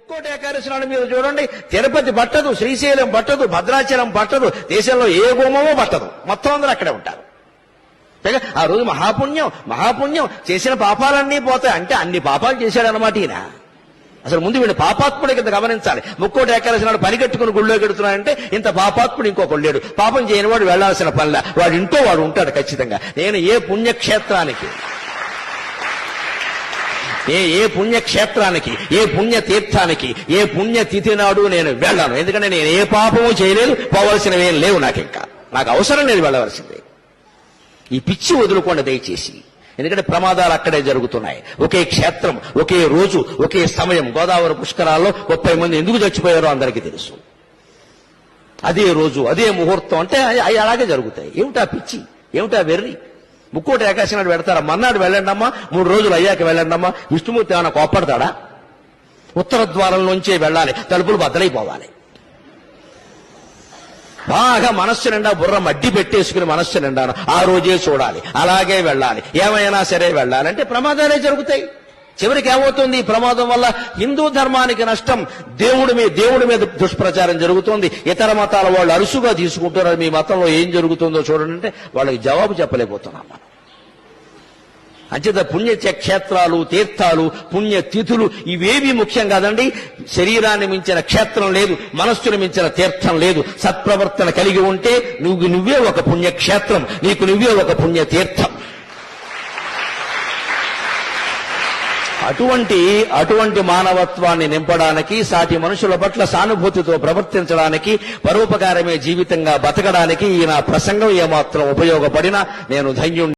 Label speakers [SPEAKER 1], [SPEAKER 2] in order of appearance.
[SPEAKER 1] ముక్కోటి ఏకాదశి నాడు మీరు చూడండి, తిరుపతి పట్టదు, శ్రీశైలం పట్టదు, భద్రాచలం పట్టదు, దేశంలో ఏ గుమ్మమో పట్టదు, మొత్తం అందరూ అక్కడే ఉంటారు. ఆ రోజు మహాపుణ్యం చేసిన పాపాలన్నీ పోతాయి. అంటే అన్ని పాపాలు చేశాడనమాట ఈయన. అసలు ముందు వీడు పాపాత్ముడి కింద గమనించాలి. ముక్కోటి ఏకాదశి నాడు పని కట్టుకుని గుళ్ళో గెడుతున్నాడంటే ఇంత పాపాత్ముడు ఇంకొకడు లేడు. పాపం చేయని వాడు వెళ్లాల్సిన పనిలా, వాడు ఇంట్లో వాడు ఉంటాడు ఖచ్చితంగా. నేను ఏ పుణ్యక్షేత్రానికి, ఏ పుణ్యక్షేత్రానికి, ఏ పుణ్యతీర్థానికి, ఏ పుణ్యతిథి నాడు నేను వెళ్ళాను. ఎందుకంటే నేను ఏ పాపము చేయలేదు, పోవలసినవి ఏం లేవు. నాకు అవసరం లేదు వెళ్ళవలసింది. ఈ పిచ్చి వదులుకోండి దయచేసి. ఎందుకంటే ప్రమాదాలు అక్కడే జరుగుతున్నాయి. ఒకే క్షేత్రం, ఒకే రోజు, ఒకే సమయం. గోదావరి పుష్కరాల్లో 30 మంది ఎందుకు చచ్చిపోయారో అందరికీ తెలుసు. అదే రోజు, అదే ముహూర్తం. అంటే అవి అలాగే జరుగుతాయి. ఏమిటా పిచ్చి, ఏమిటా వెర్రి? ముక్కోటి ఏకాదశి నాడు పెడతారా? మన్నాడు వెళ్ళండమ్మా, 3 రోజులు అయ్యాక వెళ్ళండమ్మా. విష్ణుమూర్తి ఏమైనా కోప్పడతాడా? ఉత్తర ద్వారం నుంచే వెళ్ళాలి, తలుపులు బద్దలైపోవాలి. బాగా మనస్సు నిండా బుర్ర మడ్డి పెట్టేసుకుని మనస్సు నిండాను ఆ రోజే చూడాలి, అలాగే వెళ్ళాలి, ఏమైనా సరే వెళ్ళాలంటే ప్రమాదాలే జరుగుతాయి. చివరికి ఏమవుతుంది? ఈ ప్రమాదం వల్ల హిందూ ధర్మానికి నష్టం, దేవుడి మీద దుష్ప్రచారం జరుగుతుంది. ఇతర మతాల వాళ్ళు అరుసుగా తీసుకుంటున్నారు. మీ మతంలో ఏం జరుగుతుందో చూడండి అంటే వాళ్ళకి జవాబు చెప్పలేకపోతున్నాం మనం. అంచేత పుణ్యక్షేత్రాలు, తీర్థాలు, పుణ్యతిథులు ఇవేవి ముఖ్యం కాదండి. శరీరాన్ని మించిన క్షేత్రం లేదు, మనస్సును మించిన తీర్థం లేదు. సత్ప్రవర్తన కలిగి ఉంటే నువ్వే ఒక పుణ్యక్షేత్రం, నీకు నువ్వే ఒక పుణ్యతీర్థం. అటువంటి మానవత్వాన్ని నింపడానికి, సాటి మనుషుల పట్ల సానుభూతితో ప్రవర్తించడానికి, పరోపకారమే జీవితంగా బతకడానికి ఈ నా ప్రసంగం ఏమాత్రం ఉపయోగపడినా నేను ధన్యుణ్ణి.